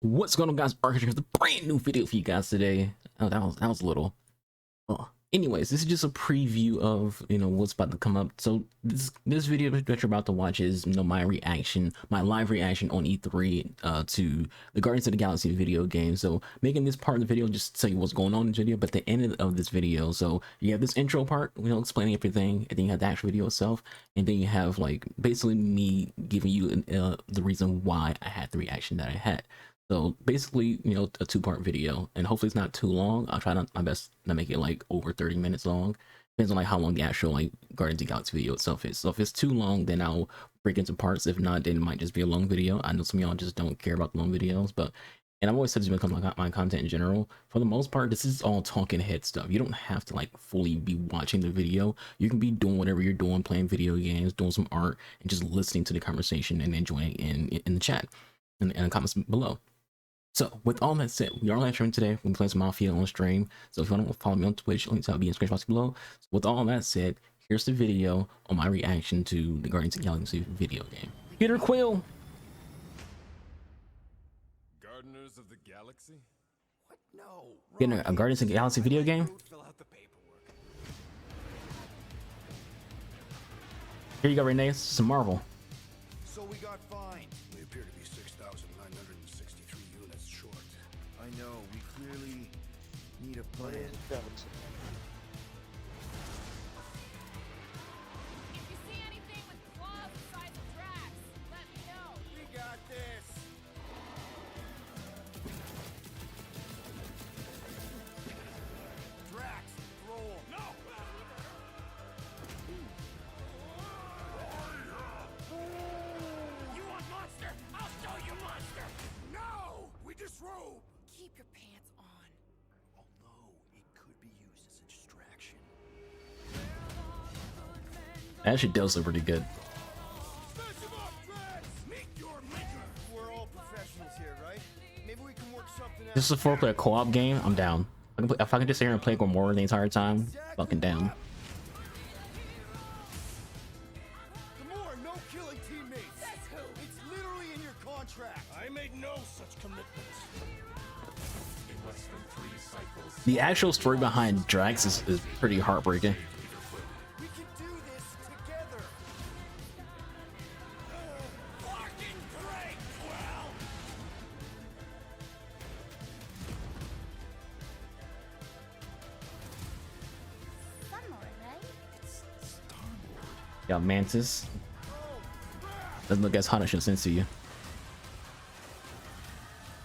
What's going on, guys? Architect with a brand new video for you guys today. Oh, that was a little. Oh. Anyways, this is just a preview of what's about to come up. So this video that you're about to watch is my reaction, my live reaction on E3 to the Guardians of the Galaxy video game. So making this part of the video just to tell you what's going on in this video, but at the end of this video, so you have this intro part, explaining everything, and then you have the actual video itself, and then you have like basically me giving you the reason why I had the reaction that I had. So basically, a two-part video, and hopefully it's not too long. I'll try my best to make it like over 30 minutes long. Depends on like how long the actual like Guardians of the Galaxy video itself is. So if it's too long, then I'll break into parts. If not, then it might just be a long video. I know some of y'all just don't care about the long videos, and I've always said this when it comes to my content in general. For the most part, this is all talking head stuff. You don't have to like fully be watching the video. You can be doing whatever you're doing, playing video games, doing some art, and just listening to the conversation and enjoying in the chat and the comments below. So with all that said, we are live streaming today. We're playing some Mafia on stream. So if you want to follow me on Twitch, links will be in the screen box below. So with all that said, here's the video on my reaction to the Guardians of the Galaxy video game. Peter Quill. Gardeners of the Galaxy? What? No. Getting a Guardians of the Galaxy video game. Here you go, Renee. This is Marvel. So we got fined. We appear to be 6,963 units short. I know, we clearly need a plan. If you see anything with claws the size of Drax, let me know. We got this. Drax, roll. No! You want monster? I'll show you monster! No! We disrobe! Keep your pants on. Although it could be used as a distraction. That actually does look pretty good. We're all professionals here, right? Maybe we can work something out. This is a 4-player co-op game. I'm down. If I can just sit here and play Gamora the entire time, fucking down. Gamora, no killing teammates. Says who? It's literally in your contract. I made no such commitments. The actual story behind Drax is pretty heartbreaking. We can do this together. Fucking great, Quill! Sunlord, right? Got Mantis. Doesn't look as hot as she'll sense to you.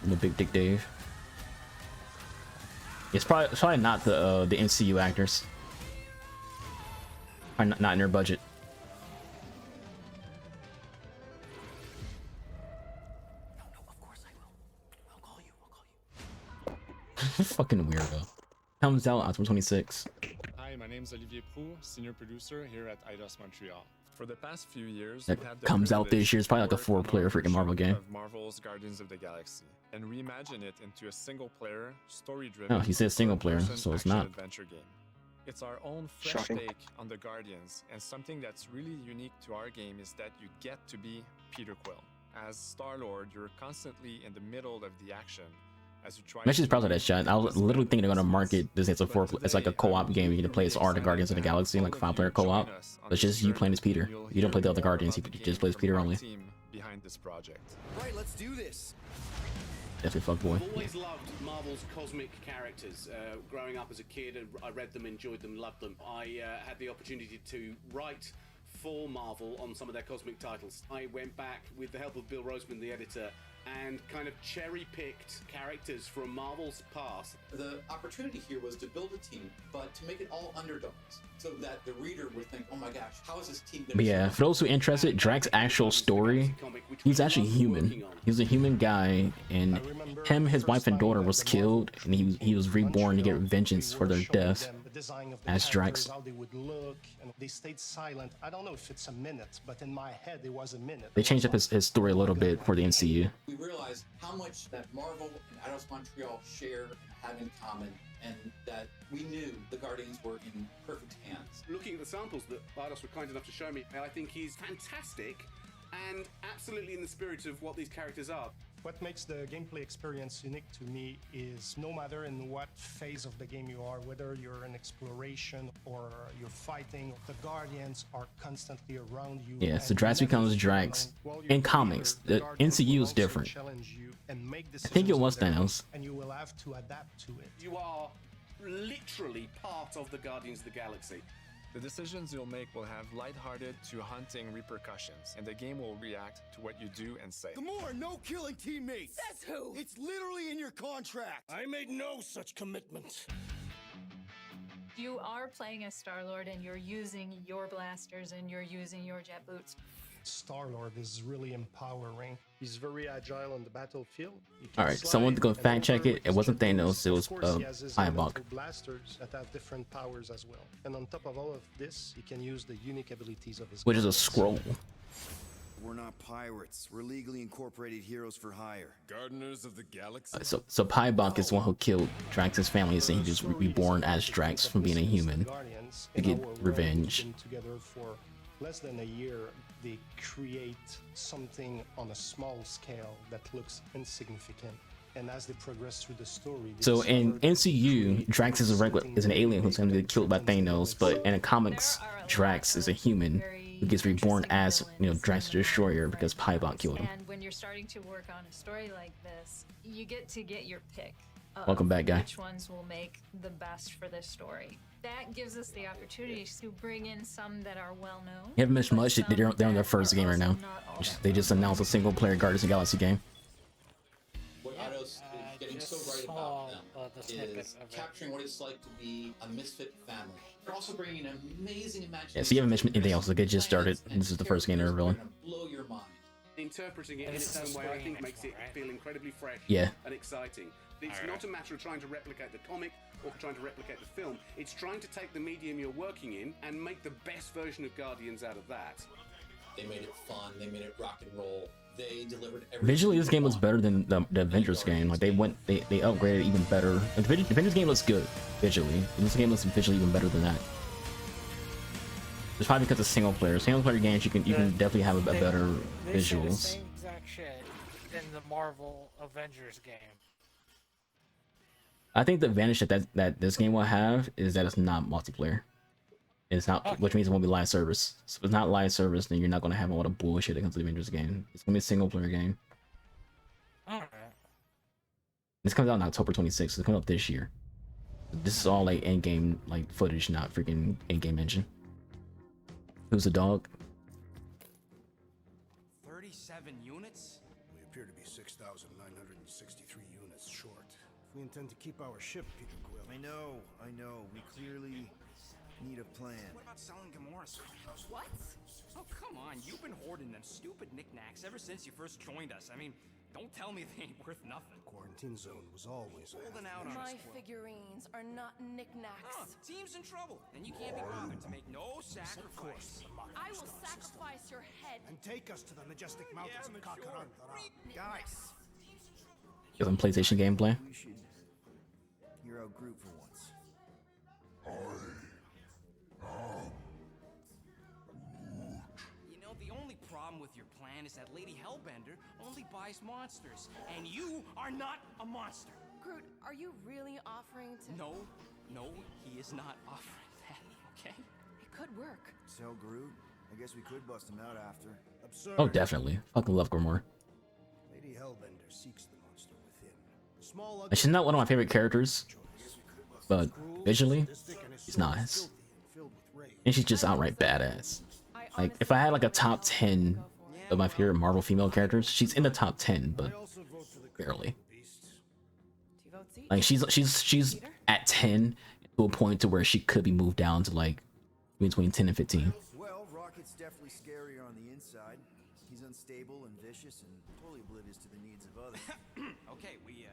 And the Big Dick Dave. It's probably not the MCU actors. Probably not in their budget. No, of course I will. I'll call you. Fucking weirdo. Comes out October 26. Hi, my name's Olivier Proux, senior producer here at Eidos Montreal. For the past few years, That we've had the comes out privilege this year. It's probably like a to work on 4-player our freaking Marvel version game. of Marvel's Guardians of the Galaxy and reimagine it into a single-player, story-driven. Oh, he said single-player, third-person so it's not. action-adventure game. It's our own fresh Shocking. take on the Guardians, and something that's really unique to our game is that you get to be Peter Quill. As Star-Lord, you're constantly in the middle of the action. As you try I'm actually to proud of that shot. I was literally thinking they're gonna market this as a it's like a co-op game. You can play as all the Guardians of the Galaxy, like 5-player co-op. But it's just you playing as Peter. You don't play the other Guardians. You just play as Peter only. Behind this project. Right, let's do this. Definitely fuckboy. I've always loved Marvel's cosmic characters. Growing up as a kid, I read them, enjoyed them, loved them. I had the opportunity to write for Marvel on some of their cosmic titles. I went back with the help of Bill Roseman, the editor, and kind of cherry-picked characters from Marvel's past. The opportunity here was to build a team, but to make it all underdogs, so that the reader would think, oh my gosh, how is this team gonna But yeah, for those who are interested, Drax's actual story, he's actually human. He's a human guy, and him, his wife, and daughter was killed, and he was reborn to get vengeance for their death as Drax. How they would look, and they stayed silent. I don't know if it's a minute, but in my head it was a minute. They changed up his story a little bit for the MCU. We realized how much that Marvel and Eidos Montreal share and have in common, and that we knew the Guardians were in perfect hands. Looking at the samples that Eidos were kind enough to show me, I think he's fantastic and absolutely in the spirit of what these characters are. What makes the gameplay experience unique to me is no matter in what phase of the game you are, whether you're in exploration or you're fighting, the Guardians are constantly around you. Yeah, so and Drax you never becomes feel Drax. alone. While you're In comics, here, the Guardians NCU will is also different. challenge you and make I think it decisions was on their own, Thanos. and you will have to adapt to it. You are literally part of the Guardians of the Galaxy. The decisions you'll make will have lighthearted to haunting repercussions, and the game will react to what you do and say. The more no killing teammates. Says who? It's literally in your contract. I made no such commitment. You are playing as Star-Lord and you're using your blasters and you're using your jet boots. Star-Lord is really empowering. He's very agile on the battlefield. All right, someone to go fact check it. It wasn't Thanos. It was Hybok. Blasters that have different powers as well. And on top of all of this, he can use the unique abilities of his. Which is a guns. scroll. We're not pirates. We're legally incorporated heroes for hire. Gardeners of the Galaxy. So Hybok is the one who killed Drax's family, and he just reborn as Drax from being a human Guardians, to in get our world, revenge. we've been together for less than a year. They create something on a small scale that looks insignificant. And as they progress through the story, they So in discover that NCU, create Drax is an alien who's going to get killed by Thanos, but in the comics, There are a Drax lot is a of human very who gets reborn interesting as, villains Drax the in Destroyer because Hybok killed him. And when you're starting to work on a story like this, you get to get your pick of Welcome back, guy. which ones will make the best for this story. That gives us the opportunity to bring in some that are well known. You haven't missed but much. some They're on their that first are game right also now. not all that They just announced a single player Guardians of the Galaxy game. What Otto's is getting so just right saw, about the them snippet is of it. capturing what it's like to be a misfit family. They're also bringing an amazing imagination. Yeah, so you haven't mentioned anything else. Like, it just started. And this is the first game they're revealing. Blow your mind. Interpreting it in This its is own a way, I spring think, next makes it one, right? feel incredibly fresh Yeah. and exciting. It's not a matter of trying to replicate the comic or trying to replicate the film. It's trying to take the medium you're working in and make the best version of Guardians out of that. They made it fun. They made it rock and roll. They delivered everything. Visually, this game looks you better than the Avengers game. Like, they upgraded even better. The Avengers game looks good visually. This game looks visually even better than that. It's probably because it's single player. Single player games, you can definitely have a better They say the visuals. same exact shit in the Marvel Avengers game. I think the advantage that this game will have is that it's not multiplayer. It's not, which means it won't be live service. So if it's not live service, then you're not going to have a lot of bullshit that comes to the Avengers game. It's going to be a single player game. Alright. This comes out on October 26th. It's coming out this year. This is all like in-game like footage, not freaking in-game engine. Who's the dog? 37 units? We appear to be 6,963 units short. If we intend to keep our ship, Peter Quill. I know. We clearly need a plan. What about selling Gamora's? What? Oh, come on. You've been hoarding them stupid knickknacks ever since you first joined us. I mean, don't tell me they ain't worth nothing. Quarantine zone was always Holding out on My us, Quill. figurines are not knick-knacks. Huh, team's in trouble, and you can't be bothered to make no sacrifice. I will sacrifice your head. And take us to the majestic mountains of Kakarantara. Guys. Get some PlayStation gameplay. We should hear out Groot for once. You know, the only problem with your plan is that Lady Hellbender only buys monsters, and you are not a monster. Groot, are you really offering to... No, he is not offering that, okay? It could work. Sell Groot? I guess we could bust him out after. Absurd. Oh, definitely. Fucking love Gormore. Lady Hellbender seeks the monster within. The small And she's not one of my favorite characters, but visually, she's nice. And she's just outright badass. Like, if I had like a top 10 of my favorite Marvel female characters, she's in the top 10, but barely. Two votes each. Like, she's at 10 to a point to where she could be moved down to like between 10 and 15. Well, Rocket's definitely scarier on the inside. He's unstable and vicious and totally oblivious to the needs of others. Okay, we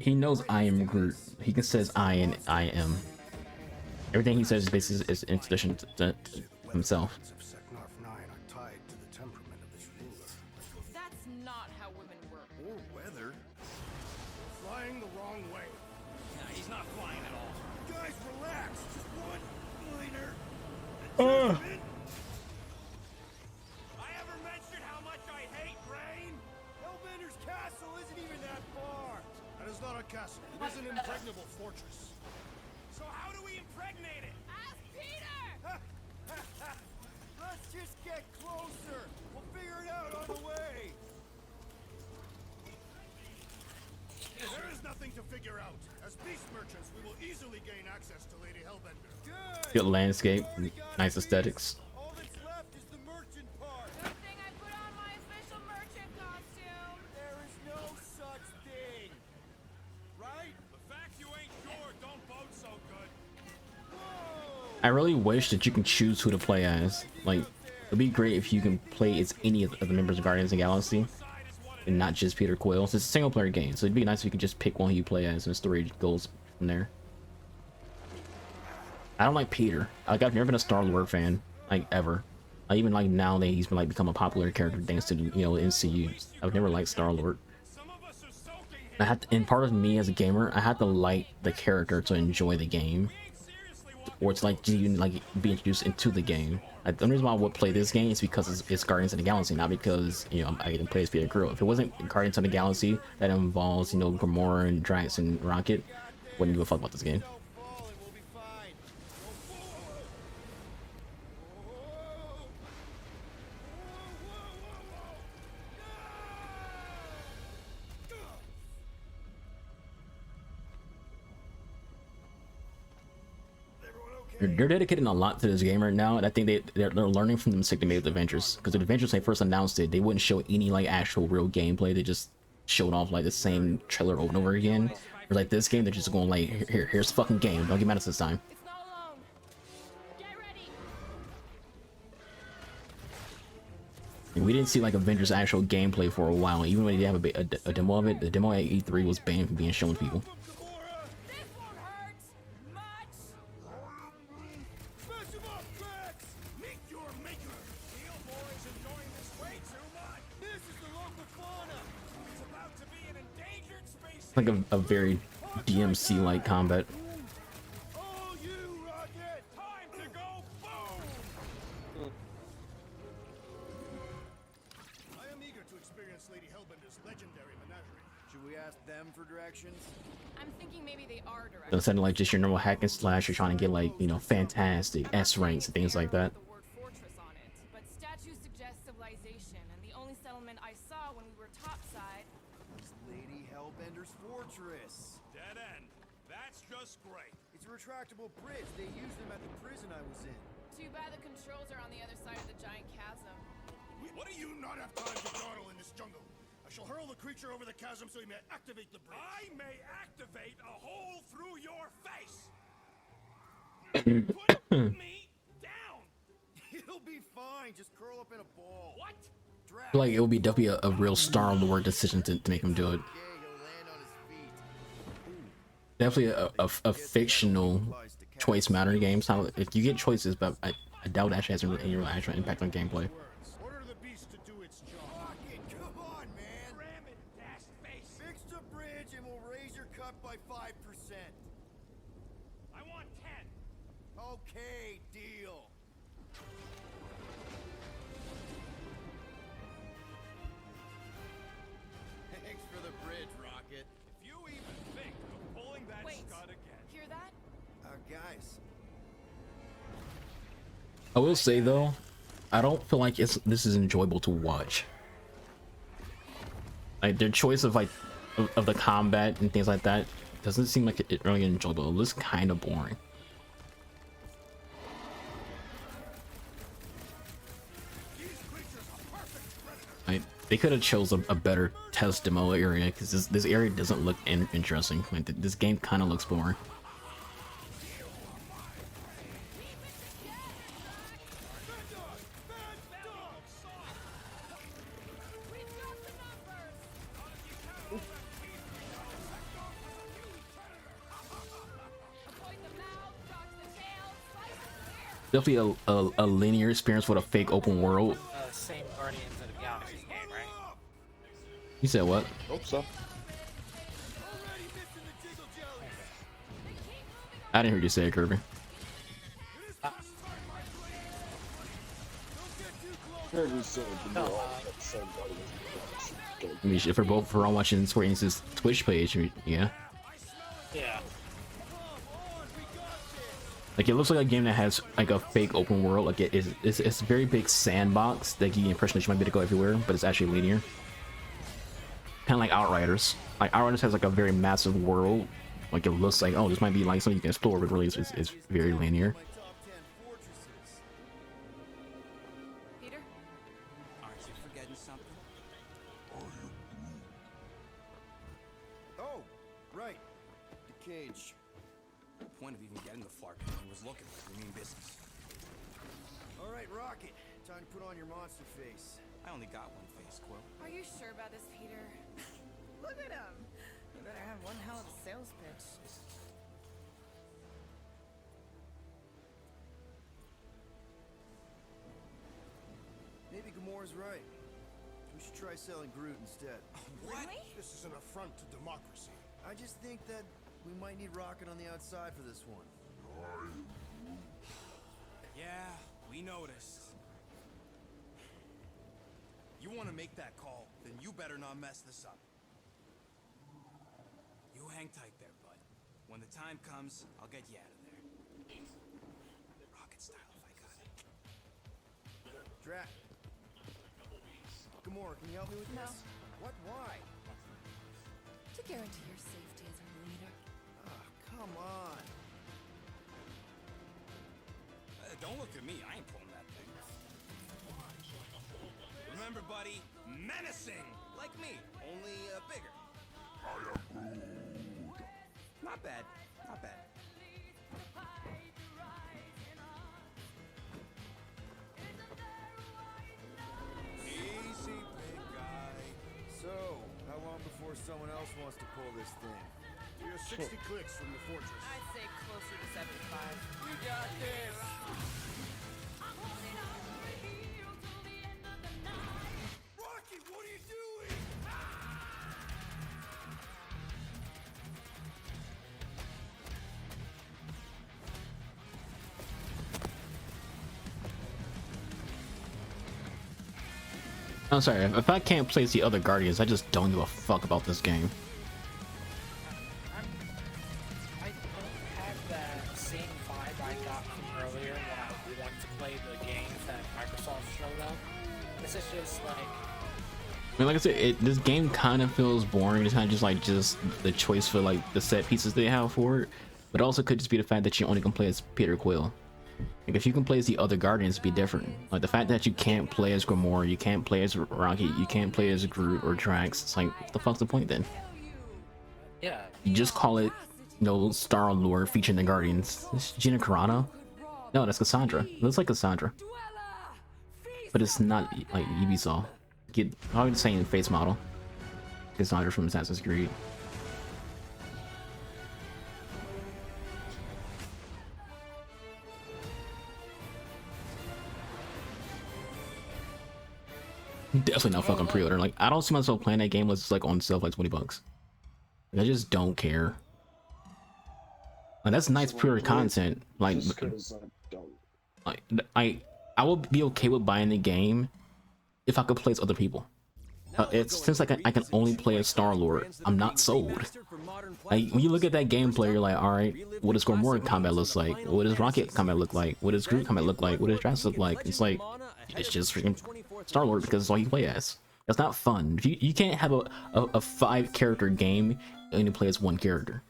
He knows I am Groot. He can says I and I am. Everything he says is basically is in addition to himself. Of Seknarf 9 are tied to the temperament of its ruler. That's not how women work. Or weather. We're flying the wrong way. Nah, he's not flying at all. Guys, relax. Just one minor. I ever mentioned how much I hate rain? Hellbender's castle isn't thought a castle. It is an impregnable fortress. So how do we impregnate it? Ask Peter! Let's just get closer. We'll figure it out on the way. There is nothing to figure out. As beast merchants, we will easily gain access to Lady Hellbender. Good landscape, nice aesthetics. All that's left is the merchant part. Good thing I put on my official merchant costume. There is no such thing. Right? The fact you ain't sure don't bode so good. I really wish that you can choose who to play as. Like, it'd be great if you can play as any of the members of Guardians of the Galaxy and not just Peter Quill. It's a single player game, so it'd be nice if you could just pick one who you play as and the story goes from there. I don't like Peter. Like, I've never been a Star-Lord fan, like, ever. Like, even like now that he's been like become a popular character thanks to, you know, the MCU. I've never liked Star-Lord. And part of me as a gamer, I had to like the character to enjoy the game, or it's like you like be introduced into the game. Like, the only reason why I would play this game is because it's Guardians of the Galaxy, not because, you know, I get to play as Peter Quill. If it wasn't Guardians of the Galaxy that involves, you know, Gamora and Drax and Rocket, wouldn't give a fuck about this game. They're dedicating a lot to this game right now, and I think they're learning from the mistake they made with the Avengers. Because the Avengers, when they first announced it, they wouldn't show any like actual real gameplay. They just showed off like the same trailer over and over again. Or like this game, they're just going like, here's the fucking game. Don't get mad at us this time. It's not alone. Get ready. We didn't see like Avengers actual gameplay for a while. Even when they have a demo of it, the demo at E3 was banned from being shown to people. Like a very DMC-like combat. I am eager to experience Lady Hellbender's legendary menagerie. Should we ask them for directions? I'm thinking maybe they are directed. Instead of like just your normal hack and slash, you're trying to get like, you know, fantastic S ranks and things like that. The word fortress on it, but statues suggest civilization, and the only settlement I saw when we were topside was Lady Hellbender's fortress. Dead end. That's just great. It's a retractable bridge. They used them at the prison I was in. Too bad the controls are on the other side of the giant chasm. What do you not have time to dawdle in this jungle? I shall hurl the creature over the chasm so he may activate the bridge. I may activate a hole through your face. Put me down. It'll be fine. Just curl up in a ball. What? I feel like it would be definitely a real Star-Lord decision to make him do it. Definitely a fictional choice matter game. So if you get choices, but I doubt it actually has any real actual impact on gameplay. Order the beast to do its job. Come on, man. Ram it, dash face. Fix the bridge and we'll raise your cut by 5%. I want 10. Okay, deal. Thanks for the bridge, Rocket. If you even think of pulling that Wait. scud again. Hear that? Guys. I will say though, I don't feel like this is enjoyable to watch. Like their choice of like of the combat and things like that doesn't seem like it really enjoyable. It looks kind of boring. Like they could have chose a better test demo area because this area doesn't look interesting. Like this game kind of looks boring. Definitely a linear experience with a fake open world. Same Guardians of the Galaxy game, right? You said what? Hope so. I didn't hear you say it, Kirby. Kirby said the same Guardians of the I mean, if we're all watching Square Enix's Twitch page, yeah. Yeah. Like, it looks like a game that has like a fake open world. Like it's a very big sandbox that gives you the impression that you might be able to go everywhere, but it's actually linear. Kind of like Outriders. Like Outriders has like a very massive world. Like it looks like, oh, this might be like something you can explore, but really it's very linear. Peter? Aren't you forgetting something? Oh, right. The cage. The point of even getting the Flark was looking like we mean business. All right, Rocket. Time to put on your monster face. I only got one face, Quill. Are you sure about this, Peter? Look at him. You better have one hell of a sales pitch. Maybe Gamora's right. We should try selling Groot instead. What? Really? This is an affront to democracy. I just think that we might need Rocket on the outside for this one. Yeah, we noticed. You want to make that call, then you better not mess this up. You hang tight there, bud. When the time comes, I'll get you out of there. Rocket style, if I got it. Drat. Gamora, can you help me with No. this? What? Why? To guarantee your safety as our leader. Ah, come on. Don't look at me. I ain't pulling that thing. Remember, buddy, menacing, like me, only bigger. Not bad. Not bad. Easy, big guy. So, how long before someone else wants to pull this thing? We are 60 clicks from the fortress. I'd say closer to 75. You got this. Rocky, what are you doing? I'm sorry, if I can't place the other Guardians, I just don't give a fuck about this game. I don't have that same vibe I got from earlier when I wanted to play the games that Microsoft showed up. This is just like, I mean, like I said, this game kind of feels boring. It's kind of just the choice for like the set pieces they have for it, but it also could just be the fact that you only can play as Peter Quill. Like if you can play as the other Guardians, it'd be different. Like the fact that you can't play as Gamora, you can't play as Rocket, you can't play as Groot or Drax. It's like, what the fuck's the point then? yeah, You just call it, you know, Star Lord featuring the Guardians. Is Gina Carano? No, that's Cassandra. It looks like Cassandra, but it's not like Ubisoft. Get probably the same face model. Cassandra from Assassin's Creed. Definitely not fucking pre-order. Like I don't see myself playing that game unless it's like on sale for like $20. Like, I just don't care. Like that's nice pre-order content. Like I would be okay with buying the game if I could play as other people. It's since like I can only play as Star-Lord, I'm not sold. Like when you look at that gameplay, you're like, all right, what does Gamora combat looks like? What does Rocket combat look like? What does Groot combat look like? What does Drax look like? It's like, it's just freaking Star-Lord because it's all you play as. That's not fun. You can't have a 5-character game and only play as one character.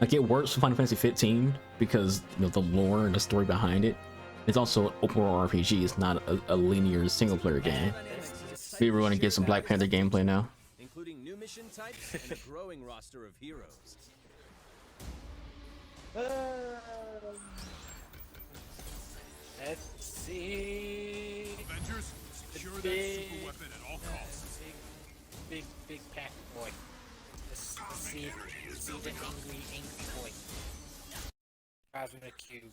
Like it works for Final Fantasy 15 because you know the lore and the story behind it. It's also an open world RPG. It's not a linear single player game. Maybe we're gonna get some Black Panther gameplay now. Including new mission types and a growing roster of heroes. let's see. Avengers, secure that super weapon at all costs. Big pack boy. Let's see the angry boy. Cosmic cube.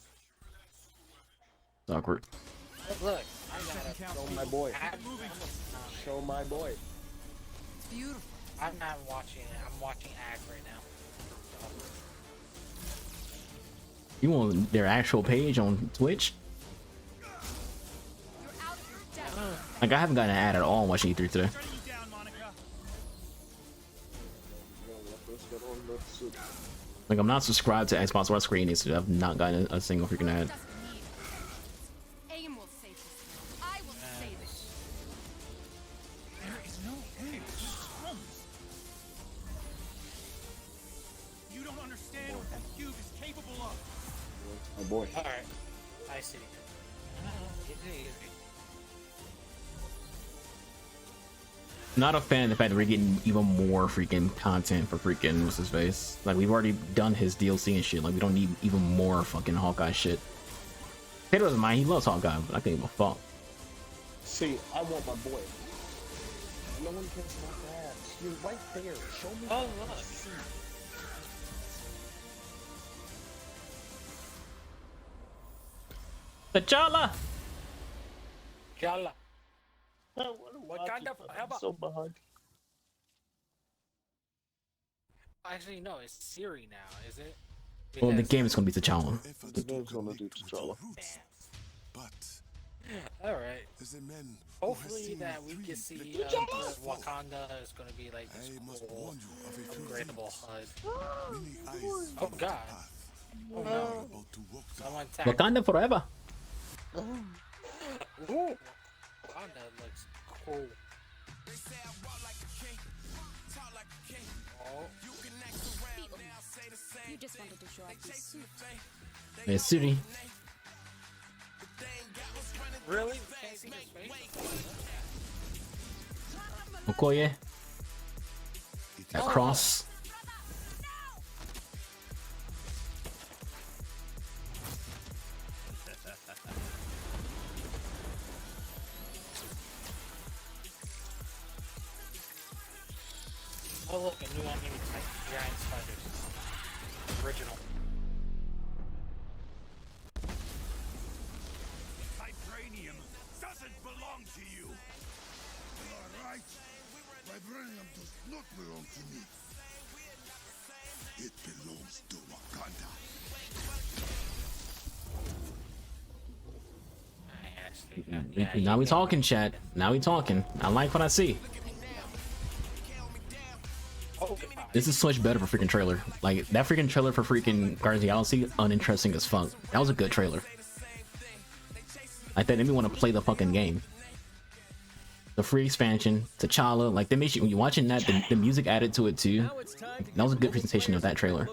It's awkward. Look, I gotta Show my boy. Show my boy. It's beautiful. I'm not watching it. I'm watching ads right now. You want their actual page on Twitch? Like, I haven't gotten an ad at all watching E3 today. Like, I'm not subscribed to Xbox or Square Enix, so I've not gotten a single freaking ad. Aim will save this. I will save it. There is no end. You don't understand what that cube is capable of. Oh boy. Alright, I see. Easy. Not a fan of the fact that we're getting even more freaking content for freaking what's his face. Like, we've already done his DLC and shit. Like, we don't need even more fucking Hawkeye shit. Taylor doesn't mind, he loves Hawkeye, but I can't give a fuck. See, I want my boy. No one cares about that. You're right there. Show me. Oh, look. T'Challa! Jalla. What kind of forever? so behind. Actually, no, it's Siri now, is it? Well, the game is gonna be T'Challa. The game's gonna do T'Challa. Alright. Hopefully that we can see Wakanda is gonna be like this cool, upgradable HUD. Oh god. Oh no. Someone attack. Wakanda forever! Ooh. Wakanda looks cool. Oh. You just wanted to show off your suit. Hey, Siri. Really? Can't see his face? Okoye. That cross. Oh look, a new enemy type, giant spiders. Original. Vibranium doesn't belong to you. Alright. Vibranium does not belong to me. It belongs to Wakanda. Now we talking, chat. Now we talking. I like what I see. This is so much better for freaking trailer. Like, that freaking trailer for freaking Guardians of the Galaxy, uninteresting as fuck. That was a good trailer. Like, that made me want to play the fucking game. The free expansion, T'Challa, like, they made you, when you're watching that, the music added to it too. That was a good presentation of that trailer.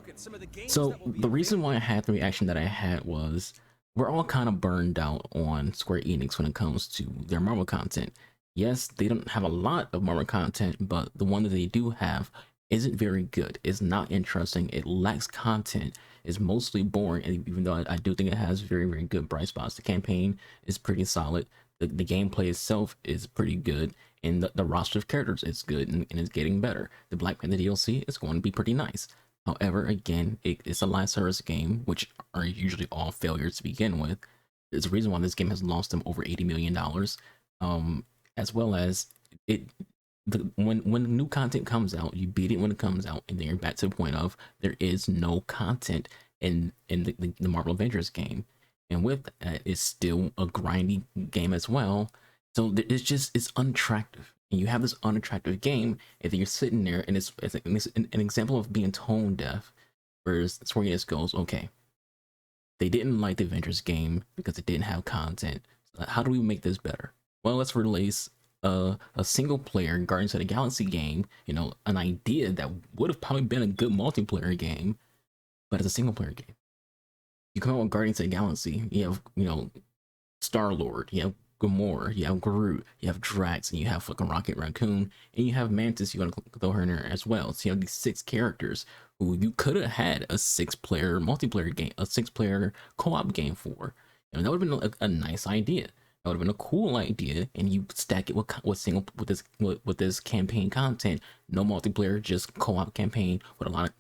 So, the reason why I had the reaction that I had was, we're all kind of burned out on Square Enix when it comes to their Marvel content. Yes, they don't have a lot of Marvel content, but the one that they do have isn't very good. It's not interesting. It lacks content. It's mostly boring. And even though I do think it has very, very good bright spots, the campaign is pretty solid. The gameplay itself is pretty good. And the roster of characters is good and it's getting better. The Black Panther DLC is going to be pretty nice. However, again, it's a live service game, which are usually all failures to begin with. There's a reason why this game has lost them over $80 million. As well as when new content comes out, you beat it when it comes out, and then you're back to the point of there is no content in the Marvel Avengers game, and with that, it's still a grindy game as well. So it's unattractive, and you have this unattractive game, and then you're sitting there, and it's an example of being tone deaf. Whereas Square Enix goes, okay, they didn't like the Avengers game because it didn't have content. So how do we make this better? Well, let's release a single player Guardians of the Galaxy game, you know, an idea that would have probably been a good multiplayer game, but it's a single player game. You come out with Guardians of the Galaxy, you have, you know, Star-Lord, you have Gamora, you have Groot, you have Drax, and you have fucking Rocket Raccoon, and you have Mantis, you want to throw her in there as well. So you have these 6 characters who you could have had a 6-player multiplayer game, a 6-player co-op game for. And that would have been a nice idea. That would have been a cool idea, and you stack it with this campaign content. No multiplayer, just co-op campaign with a lot of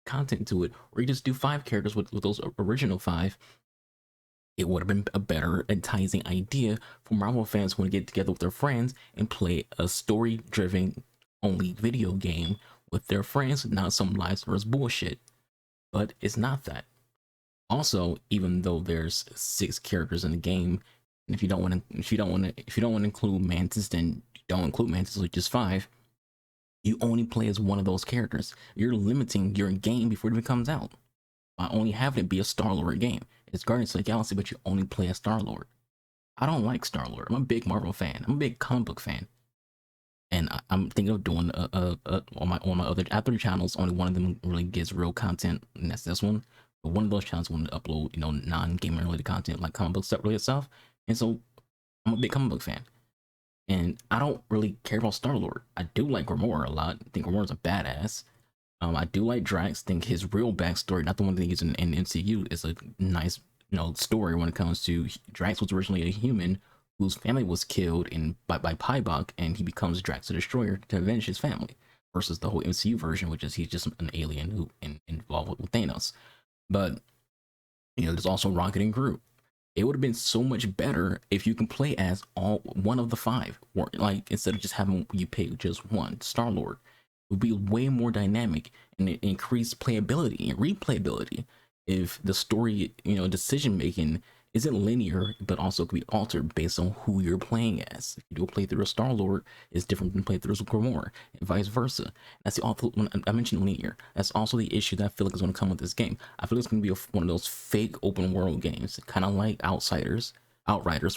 content to it, or you just do 5 characters with those original 5. It would have been a better, enticing idea for Marvel fans who want to get together with their friends and play a story-driven only video game with their friends, not some live service bullshit. But it's not that. Also, even though there's 6 characters in the game, And if you don't want to include Mantis, then don't include Mantis, which is 5. You only play as one of those characters. You're limiting your game before it even comes out by only having it be a Star-Lord game. It's Guardians of the Galaxy, but you only play as Star-Lord. I don't like Star-Lord. I'm a big Marvel fan. I'm a big comic book fan. And I'm thinking of doing on my other after channels. Only one of them really gets real content, and that's this one. But one of those channels wanted to upload, non-gaming related content like comic book stuff related stuff. And so I'm a big comic book fan. And I don't really care about Star-Lord. I do like Gamora a lot. I think Gamora's a badass. I do like Drax. Think his real backstory, not the one that he's in MCU, is a nice, story when it comes to Drax was originally a human whose family was killed by Pybok, and he becomes Drax the Destroyer to avenge his family. Versus the whole MCU version, which is he's just an alien who involved with Thanos. But there's also Rocket and Groot. It would have been so much better if you can play as one of the 5, or like instead of just having you pick just one. Star-Lord would be way more dynamic, and it increased playability and replayability if the story, decision making isn't linear, but also could be altered based on who you're playing as. If you do a playthrough of Star-Lord, it's different than playthroughs of Gamora, and vice versa. That's the awful. When I mentioned linear, that's also the issue that I feel like is going to come with this game. I feel it's going to be one of those fake open world games, kind of like Outriders,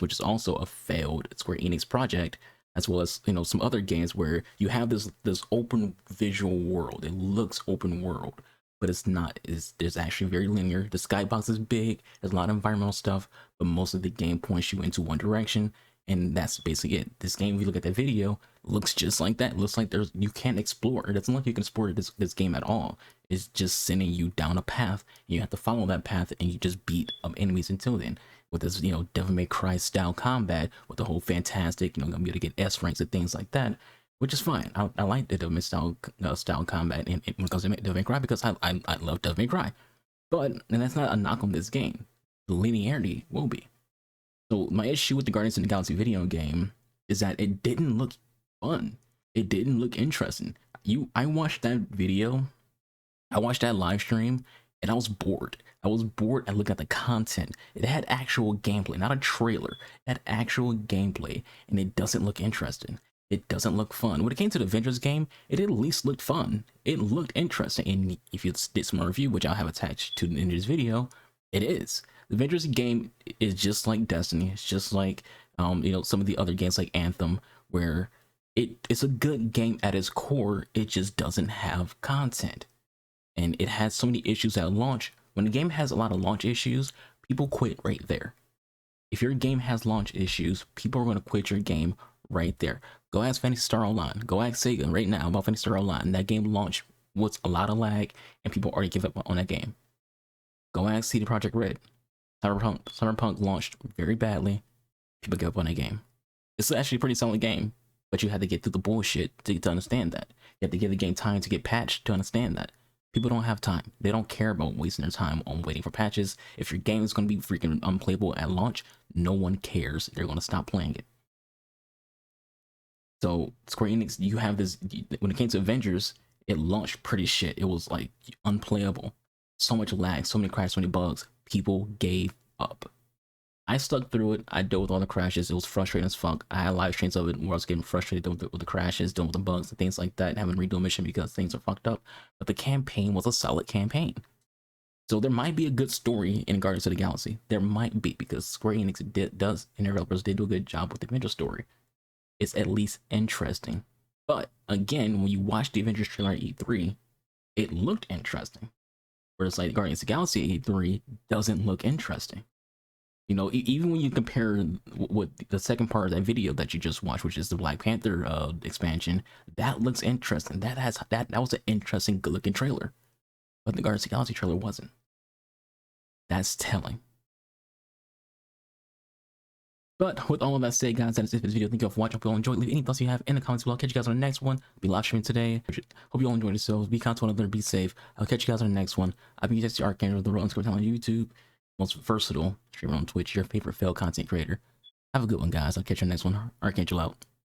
which is also a failed Square Enix project, as well as some other games where you have this open visual world. It looks open world, but it's not. It's actually very linear. The skybox is big. There's a lot of environmental stuff, but most of the game points you into one direction, and that's basically it. This game, if you look at that video, looks just like that. It looks like you can't explore. It doesn't look like you can explore this game at all. It's just sending you down a path. You have to follow that path, and you just beat up enemies until then. With this, Devil May Cry style combat, with the whole fantastic, gonna be able to get S ranks and things like that, which is fine. I like the Devil May style combat when it comes to Devil May Cry, because I love Devil May Cry. But, and that's not a knock on this game. The linearity will be. So my issue with the Guardians of the Galaxy video game is that it didn't look fun. It didn't look interesting. I watched that video, I watched that live stream, and I was bored. I was bored and looking at the content. It had actual gameplay, not a trailer. It had actual gameplay, and it doesn't look interesting. It doesn't look fun. When it came to the Avengers game, it at least looked fun. It looked interesting, and if you did some review, which I'll have attached to the end of this video, it is. The Avengers game is just like Destiny. It's just like some of the other games like Anthem, where it's a good game at its core. It just doesn't have content, and it has so many issues at launch. When the game has a lot of launch issues, people quit right there. If your game has launch issues, people are going to quit your game right there. Go ask Phantasy Star Online. Go ask Sega right now about Phantasy Star Online. That game launched with a lot of lag, and people already give up on that game. Go ask CD Projekt Red. Cyberpunk launched very badly. People give up on that game. It's actually a pretty solid game, but you had to get through the bullshit to understand that. You have to give the game time to get patched to understand that. People don't have time. They don't care about wasting their time on waiting for patches. If your game is going to be freaking unplayable at launch, no one cares. They're going to stop playing it. So Square Enix, you have this, when it came to Avengers, it launched pretty shit. It was like unplayable. So much lag, so many crashes, so many bugs. People gave up. I stuck through it. I dealt with all the crashes. It was frustrating as fuck. I had live streams of it where I was getting frustrated with the crashes, dealing with the bugs and things like that, and having to redo a mission because things are fucked up. But the campaign was a solid campaign. So there might be a good story in Guardians of the Galaxy. There might be, because Square Enix and their developers did do a good job with the Avengers story. It's at least interesting. But again, when you watch the Avengers trailer at E3, it looked interesting. Whereas like Guardians of the Galaxy at E3 doesn't look interesting. Even when you compare with the second part of that video that you just watched, which is the Black Panther expansion, that looks interesting. That was an interesting, good-looking trailer. But the Guardians of the Galaxy trailer wasn't. That's telling. But with all of that said, guys, that's it for this video. Thank you all for watching. Hope you all enjoyed. Leave any thoughts you have in the comments below. I'll catch you guys on the next one. I'll be live streaming today. Hope you all enjoyed yourselves. Be kind to one another. Be safe. I'll catch you guys on the next one. I've been Jesse Archangel, the Road Unscripted on YouTube. Most versatile streamer on Twitch, your favorite failed content creator. Have a good one, guys. I'll catch you on the next one. Archangel out.